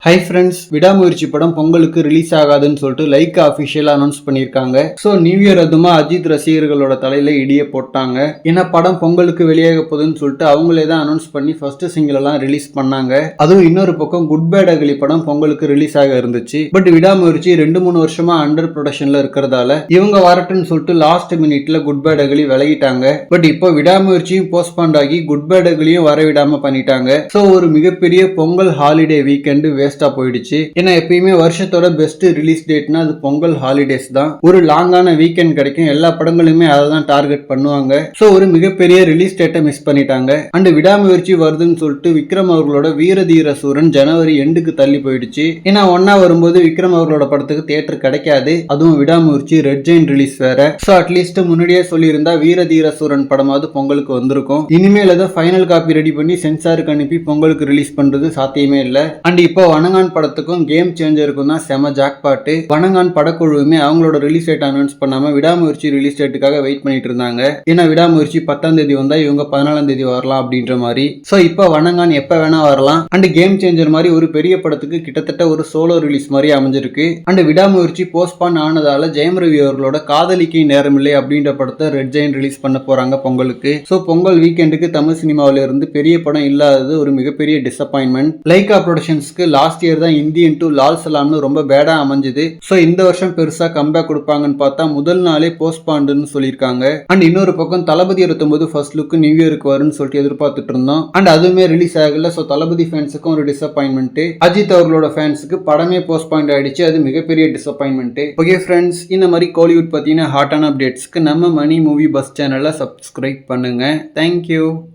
Hi friends, விடாமுயற்சி படம் பொங்கலுக்கு ரிலீஸ் ஆகாதுன்னு சொல்லிட்டு லைக்கா அஃபிஷியலாக அனௌன்ஸ் பண்ணியிருக்காங்க. ஸோ நியூ இயர் அதுமா அஜித் ரசிகர்களோட தலையில இடியை போட்டாங்க. ஏன்னா படம் பொங்கலுக்கு வெளியாக போகுதுன்னு சொல்லிட்டு அவங்களே தான் அனௌன்ஸ் பண்ணி ஃபர்ஸ்ட் சிங்கிள் எல்லாம் ரிலீஸ் பண்ணாங்க. அதுவும் இன்னொரு பக்கம் குட் பேட் அகலி படம் பொங்கலுக்கு ரிலீஸ் ஆக இருந்துச்சு. பட் விடாமுயற்சி 2-3 வருஷமா அண்டர் ப்ரொடக்ஷன்ல இருக்கிறதால இவங்க வரட்டுன்னு சொல்லிட்டு லாஸ்ட் மினிட்ல குட் பேட் அகலி விலகிட்டாங்க. பட் இப்போ விடாமுயற்சியும் போஸ்ட்பாண்ட் ஆகி குட் பேட் அகலியும் வர விடாம பண்ணிட்டாங்க. ஸோ ஒரு மிகப்பெரிய பொங்கல் ஹாலிடே வீக்கெண்டு வேஸ்டா போயிடுச்சு. ஏன்னா எப்பயுமே வருஷத்தோட பெஸ்ட் ரிலீஸ் டேட்னா அது பொங்கல் ஹாலிடேஸ் தான். ஒரு லாங்கான வீக்கெண்ட் கிடைக்கும். எல்லா படங்களுமே அதை தான் டார்கெட் பண்ணுவாங்க. சோ ஒரு மிகப்பெரிய ரிலீஸ் டேட்டை மிஸ் பண்ணிட்டாங்க. அண்ட் விடாமுயற்சி வருதுன்னு சொல்லிட்டு விக்ரம் அவர்களோட வீரதீர சூரன் ஜனவரி எண்டுக்கு தள்ளி போயிடுச்சு. ஏன்னா ஒன்னா வரும்போது விக்ரம் அவர்களோட படத்துக்கு தியேட்டர் கிடைக்காது. அதுவும் விடாமுயற்சி ரெட் ஜெயின் ரிலீஸ் வேற. சோ அட்லீஸ்ட் முன்னாடியே சொல்லியிருந்தா வீரதீர சூரன் படமாவது பொங்கலுக்கு வந்திருக்கும். இனிமேல் அதை ஃபைனல் காப்பி ரெடி பண்ணி சென்சாருக்கு அனுப்பி பொங்கலுக்கு ரிலீஸ் பண்றது சாத்தியமே இல்லை. அண்ட் இப்போ வணங்கான் படத்துக்கும் கேம் சேஞ்சருக்கும் தான் செம ஜாக்பாட்டு. வணங்கான் படக்குழுவுமே அவங்களோட ரிலீஸ் டேட் அனௌன்ஸ் பண்ணாம விடாமுயற்சி ரிலீஸ் டேட்டுக்காக வெயிட் பண்ணிட்டு இருந்தாங்க. ஏன்னா விடாமுயற்சி 10ஆம் தேதி வந்தா இவங்க 14ஆம் தேதி வரலாம் அப்படின்ற மாதிரி. சோ இப்போ வணங்கான் எப்ப வேணா வரலாம். அண்ட் கேம் சேஞ்சர் மாதிரி ஒரு பெரிய படத்துக்கு கிட்டத்தட்ட ஒரு சோலோ ரிலீஸ் மாதிரி அமைஞ்சிருக்கு. அண்ட் விடாமுயற்சி போஸ்ட்பான் ஆனதால ஜெயம் ரவி அவர்களோட காதலிக்கை நேரமில்லை அப்படின்ற படத்தை ரெட் ஜெயின் ரிலீஸ் பண்ண போறாங்க பொங்கலுக்கு. சோ பொங்கல் வீக்கெண்டுக்கு தமிழ் சினிமாவில இருந்து பெரிய படம் இல்லாதது ஒரு மிகப்பெரிய டிசப்பாயின்மெண்ட். லைகா ப்ரொடக்ஷன்ஸ்க்கு லாஸ்ட் இயர் தான் இந்தியன் டு லால் சலாம்னு ரொம்ப பேடா அமைஞ்சது. சோ இந்த வருஷம் பெருசா கம்பேக் கொடுப்பாங்கன்னு பார்த்தா முதல் நாளே போஸ்ட்பாண்டுன்னு சொல்லியிருக்காங்க. அண்ட் இன்னொரு பக்கம் தளபதி 29 ஃபர்ஸ்ட் லுக் நியூ இயருக்கு வரும்னு சொல்லிட்டு எதிர்பார்த்துட்டு இருந்தோம். அண்ட் அதுவுமே ரிலீஸ் ஆகல. சோ தளபதி ஃபேன்ஸுக்கும் ஒரு டிசப்பாயின்மெண்ட். அஜித் அவர்களோட ஃபேன்ஸுக்கு படமே போஸ்ட்பாண்ட் ஆயிடுச்சு. அது மிகப்பெரிய டிசப்பாயின்மெண்ட். ஓகே ஃப்ரெண்ட்ஸ், இந்த மாதிரி கோலிவுட் பத்தின ஹாட்டான அப்டேட்ஸ்க்கு நம்ம மணி மூவி பஸ் சேனலை சப்ஸ்கிரைப் பண்ணுங்க. தேங்க்யூ.